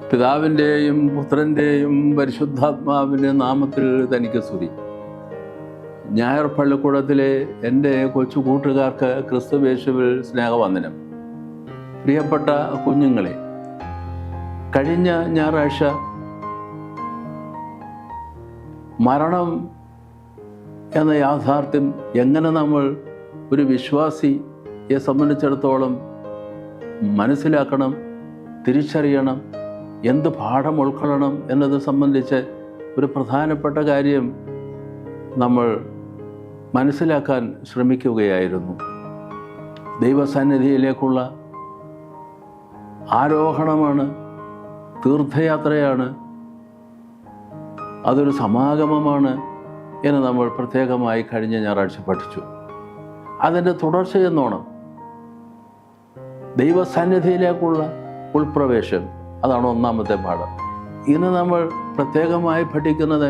പിതാവിൻ്റെയും പുത്രൻ്റെയും പരിശുദ്ധാത്മാവിൻ്റെ നാമത്തിൽ തനിക്ക് സ്തുതി. ഞായർ പള്ളിക്കൂടത്തിലെ എൻ്റെ കൊച്ചു കൂട്ടുകാർക്ക് ക്രിസ്തുയേശുവിൽ സ്നേഹവന്ദനം. പ്രിയപ്പെട്ട കുഞ്ഞുങ്ങളെ, കഴിഞ്ഞ ഞായറാഴ്ച മരണം എന്ന യാഥാർത്ഥ്യം എങ്ങനെ നമ്മൾ ഒരു വിശ്വാസിയെ സംബന്ധിച്ചിടത്തോളം മനസ്സിലാക്കണം, തിരിച്ചറിയണം, എന്ത് പാഠം ഉൾക്കൊള്ളണം എന്നത് സംബന്ധിച്ച് ഒരു പ്രധാനപ്പെട്ട കാര്യം നമ്മൾ മനസ്സിലാക്കാൻ ശ്രമിക്കുകയായിരുന്നു. ദൈവസന്നിധിയിലേക്കുള്ള ആരോഹണമാണ്, തീർത്ഥയാത്രയാണ്, അതൊരു സമാഗമമാണ് എന്ന് നമ്മൾ പ്രത്യേകമായി കഴിഞ്ഞ ഞായറാഴ്ച പഠിച്ചു. അതിൻ്റെ തുടർച്ചയെന്നോണം ദൈവസന്നിധിയിലേക്കുള്ള ഉൾപ്രവേശം, അതാണ് ഒന്നാമത്തെ പാഠം. ഇന്ന് നമ്മൾ പ്രത്യേകമായി പഠിക്കുന്നത്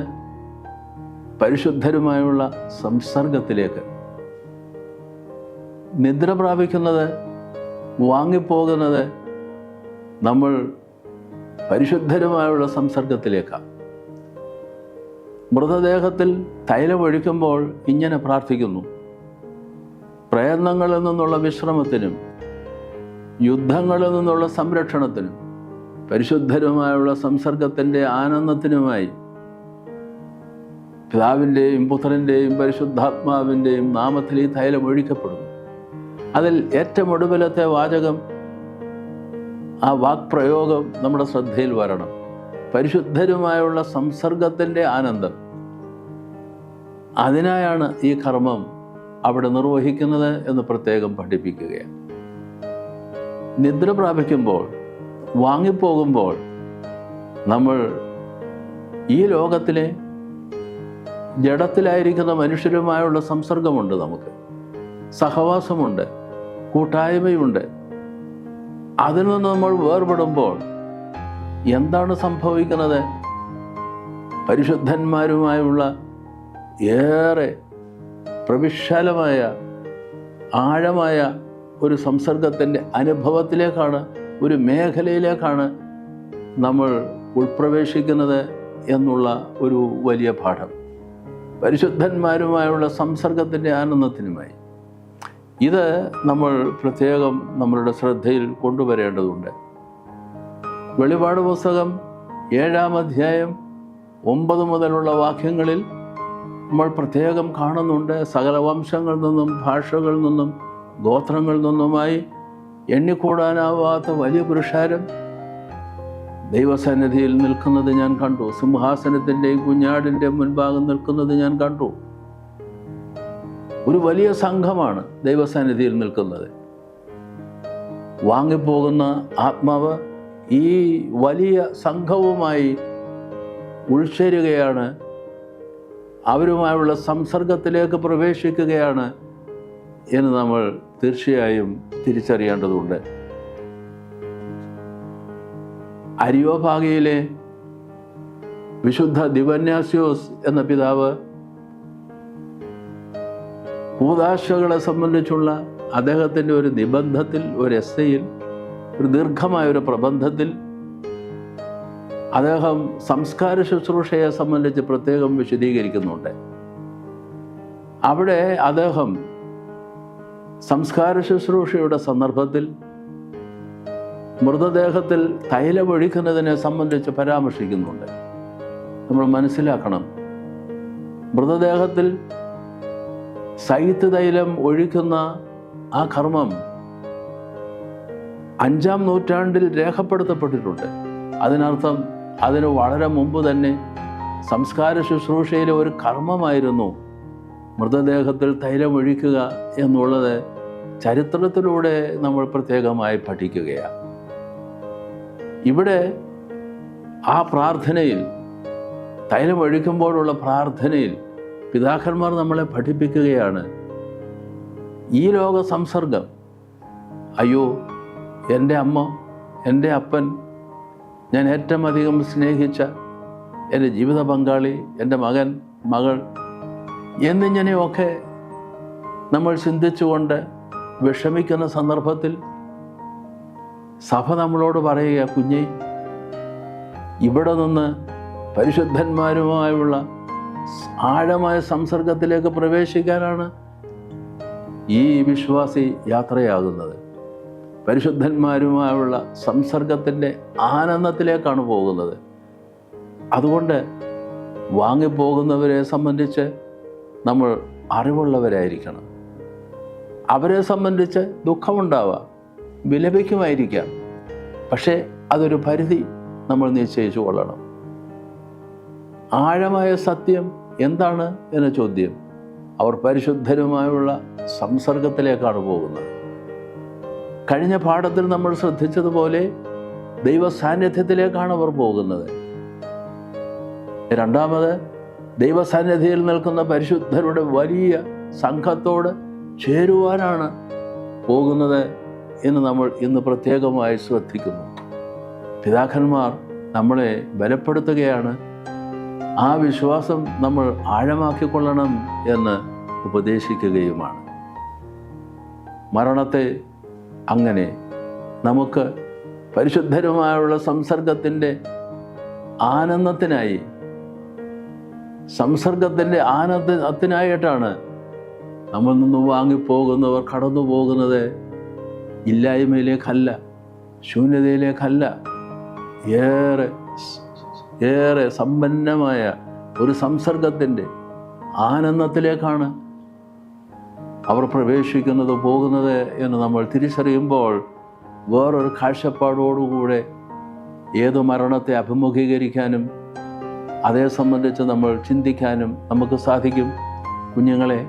പരിശുദ്ധരുമായുള്ള സംസർഗത്തിലേക്ക്. നിദ്ര പ്രാപിക്കുന്നത്, വാങ്ങിപ്പോകുന്നത് നമ്മൾ പരിശുദ്ധരുമായുള്ള സംസർഗത്തിലേക്കാണ്. മൃതദേഹത്തിൽ തൈലമൊഴിക്കുമ്പോൾ ഇങ്ങനെ പ്രാർത്ഥിക്കുന്നു: പ്രയത്നങ്ങളിൽ നിന്നുള്ള വിശ്രമത്തിനും യുദ്ധങ്ങളിൽ നിന്നുള്ള സംരക്ഷണത്തിനും പരിശുദ്ധരുമായുള്ള സംസർഗത്തിൻ്റെ ആനന്ദത്തിനുമായി പിതാവിൻ്റെയും പുത്രൻ്റെയും പരിശുദ്ധാത്മാവിൻ്റെയും നാമത്തിൽ ഈ തൈലം ഒഴിക്കപ്പെടുന്നു. അതിൽ ഏറ്റവും ഒടുവിലത്തെ വാചകം, ആ വാക്പ്രയോഗം നമ്മുടെ ശ്രദ്ധയിൽ വരണം: പരിശുദ്ധരുമായുള്ള സംസർഗത്തിൻ്റെ ആനന്ദം. അതിനായാണ് ഈ കർമ്മം അവിടെ നിർവഹിക്കുന്നത് എന്ന് പ്രത്യേകം പഠിപ്പിക്കുകയാണ്. നിദ്ര പ്രാപിക്കുമ്പോൾ, വാങ്ങിപ്പോകുമ്പോൾ നമ്മൾ ഈ ലോകത്തിലെ ജഡത്തിലായിരിക്കുന്ന മനുഷ്യരുമായുള്ള സംസർഗമുണ്ട്, നമുക്ക് സഹവാസമുണ്ട്, കൂട്ടായ്മയുണ്ട്. അതിൽ നിന്ന് നമ്മൾ വേർപെടുമ്പോൾ എന്താണ് സംഭവിക്കുന്നത്? പരിശുദ്ധന്മാരുമായുള്ള ഏറെ പ്രവിശാലമായ ആഴമായ ഒരു സംസർഗത്തിൻ്റെ അനുഭവത്തിലേക്കാണ്, ഒരു മേഖലയിലേക്കാണ് നമ്മൾ ഉൾപ്രവേശിക്കുന്നത് എന്നുള്ള ഒരു വലിയ പാഠം. പരിശുദ്ധന്മാരുമായുള്ള സംസർഗത്തിൻ്റെ ആനന്ദത്തിനുമായി ഇത് നമ്മൾ പ്രത്യേകം നമ്മളുടെ ശ്രദ്ധയിൽ കൊണ്ടുവരേണ്ടതുണ്ട്. വെളിപാട് പുസ്തകം 7-ാം അധ്യായം 9 മുതലുള്ള വാക്യങ്ങളിൽ നമ്മൾ പ്രത്യേകം കാണുന്നുണ്ട്: സകല വംശങ്ങളിൽ നിന്നും ഭാഷകളിൽ നിന്നും ഗോത്രങ്ങളിൽ നിന്നുമായി എണ്ണിക്കൂടാനാവാത്ത വലിയ പുരുഷാരം ദൈവസന്നിധിയിൽ നിൽക്കുന്നത് ഞാൻ കണ്ടു. സിംഹാസനത്തിൻ്റെയും കുഞ്ഞാടിൻ്റെ മുൻഭാഗം നിൽക്കുന്നത് ഞാൻ കണ്ടു. ഒരു വലിയ സംഘമാണ് ദൈവസന്നിധിയിൽ നിൽക്കുന്നത്. വാങ്ങിപ്പോകുന്ന ആത്മാവ് ഈ വലിയ സംഘവുമായി ഉൾച്ചേരുകയാണ്, അവരുമായുള്ള സംസർഗത്തിലേക്ക് പ്രവേശിക്കുകയാണ് എന്ന് നമ്മൾ തീർച്ചയായും തിരിച്ചറിയേണ്ടതുണ്ട്. അരിയോപാഗയിലെ വിശുദ്ധ ദിവന്യാസ്യോസ് എന്ന പിതാവ് കൂദാശകളെ സംബന്ധിച്ചുള്ള അദ്ദേഹത്തിൻ്റെ ഒരു നിബന്ധത്തിൽ, ഒരു എസ്സയിൽ, ഒരു ദീർഘമായൊരു പ്രബന്ധത്തിൽ അദ്ദേഹം സംസ്കാര ശുശ്രൂഷയെ സംബന്ധിച്ച് പ്രത്യേകം വിശദീകരിക്കുന്നുണ്ട്. അവിടെ അദ്ദേഹം സംസ്കാര ശുശ്രൂഷയുടെ സന്ദർഭത്തിൽ മൃതദേഹത്തിൽ തൈലമൊഴിക്കുന്നതിനെ സംബന്ധിച്ച് പരാമർശിക്കുന്നുണ്ട്. നമ്മൾ മനസ്സിലാക്കണം, മൃതദേഹത്തിൽ സൈത്ത് തൈലം ഒഴിക്കുന്ന ആ കർമ്മം 5-ാം നൂറ്റാണ്ടിൽ രേഖപ്പെടുത്തപ്പെട്ടിട്ടുണ്ട്. അതിനർത്ഥം അതിന് വളരെ മുമ്പ് തന്നെ സംസ്കാര ശുശ്രൂഷയിലെ ഒരു കർമ്മമായിരുന്നു മൃതദേഹത്തിൽ തൈലമൊഴിക്കുക എന്നുള്ളത്. ചരിത്രത്തിലൂടെ നമ്മൾ പ്രത്യേകമായി പഠിക്കുകയാണ്. ഇവിടെ ആ പ്രാർത്ഥനയിൽ, തൈലമൊഴിക്കുമ്പോഴുള്ള പ്രാർത്ഥനയിൽ പിതാക്കന്മാർ നമ്മളെ പഠിപ്പിക്കുകയാണ്: ഈ ലോക സംസർഗം, അയ്യോ എൻ്റെ അമ്മ, എൻ്റെ അപ്പൻ, ഞാൻ ഏറ്റവും അധികം സ്നേഹിച്ച എൻ്റെ ജീവിത പങ്കാളി, എൻ്റെ മകൻ, മകൾ എന്നിങ്ങനെയൊക്കെ നമ്മൾ ചിന്തിച്ചുകൊണ്ട് വിഷമിക്കുന്ന സന്ദർഭത്തിൽ സഭ നമ്മളോട് പറയുക: കുഞ്ഞേ, ഇവിടെ നിന്ന് പരിശുദ്ധന്മാരുമായുള്ള ആഴമായ സംസർഗത്തിലേക്ക് പ്രവേശിക്കാനാണ് ഈ വിശ്വാസി യാത്രയാകുന്നത്. പരിശുദ്ധന്മാരുമായുള്ള സംസർഗത്തിൻ്റെ ആനന്ദത്തിലേക്കാണ് പോകുന്നത്. അതുകൊണ്ട് വാങ്ങിപ്പോകുന്നവരെ സംബന്ധിച്ച് നമ്മൾ അറിവുള്ളവരായിരിക്കണം. അവരെ സംബന്ധിച്ച് ദുഃഖമുണ്ടാവാം, വിലപിക്കുമായിരിക്കാം. പക്ഷേ അതൊരു പരിധി നമ്മൾ നിശ്ചയിച്ചു കൊള്ളണം. ആഴമായ സത്യം എന്താണ് എന്ന ചോദ്യം, അവർ പരിശുദ്ധരുമായുള്ള സംസർഗത്തിലേക്കാണ് പോകുന്നത്. കഴിഞ്ഞ പാഠത്തിൽ നമ്മൾ ശ്രദ്ധിച്ചതുപോലെ ദൈവ സാന്നിധ്യത്തിലേക്കാണ് അവർ പോകുന്നത്. രണ്ടാമത്, ദൈവസാന്നിധ്യത്തിൽ നിൽക്കുന്ന പരിശുദ്ധരുടെ വലിയ സംഘത്തോട് ചേരുവാനാണ് പോകുന്നത് എന്ന് നമ്മൾ ഇന്ന് പ്രത്യേകമായി ശ്രദ്ധിക്കുന്നു. പിതാക്കന്മാർ നമ്മളെ ബലപ്പെടുത്തുകയാണ്. ആ വിശ്വാസം നമ്മൾ ആഴമാക്കിക്കൊള്ളണം എന്ന് ഉപദേശിക്കുകയുമാണ്. മരണത്തെ അങ്ങനെ നമുക്ക് പരിശുദ്ധരുമായുള്ള സംസർഗത്തിൻ്റെ ആനന്ദത്തിനായിട്ടാണ് നമ്മൾ നിന്ന് വാങ്ങിപ്പോകുന്നവർ കടന്നു പോകുന്നത്. ഇല്ലായ്മയിലേക്കല്ല, ശൂന്യതയിലേക്കല്ല, ഏറെ സമ്പന്നമായ ഒരു സംസർഗത്തിൻ്റെ ആനന്ദത്തിലേക്കാണ് അവർ പ്രവേശിക്കുന്നത്, പോകുന്നത് എന്ന് നമ്മൾ തിരിച്ചറിയുമ്പോൾ വേറൊരു കാഴ്ചപ്പാടോടുകൂടെ ഏതു മരണത്തെ അഭിമുഖീകരിക്കാനും അതേ സംബന്ധിച്ച് നമ്മൾ ചിന്തിക്കാനും നമുക്ക് സാധിക്കും. കുഞ്ഞുങ്ങളെ,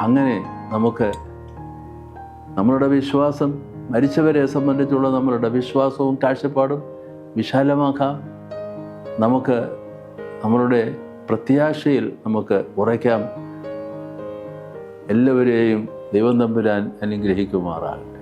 അങ്ങനെ നമുക്ക് നമ്മളുടെ വിശ്വാസം, മരിച്ചവരെ സംബന്ധിച്ചുള്ള നമ്മളുടെ വിശ്വാസവും കാഴ്ചപ്പാടും വിശാലമാക്കാം. നമുക്ക് നമ്മളുടെ പ്രത്യാശയിൽ നമുക്ക് ഉറയ്ക്കാം. എല്ലാവരെയും ദൈവം തമ്പുരാൻ അനുഗ്രഹിക്കുമാറാകട്ടെ.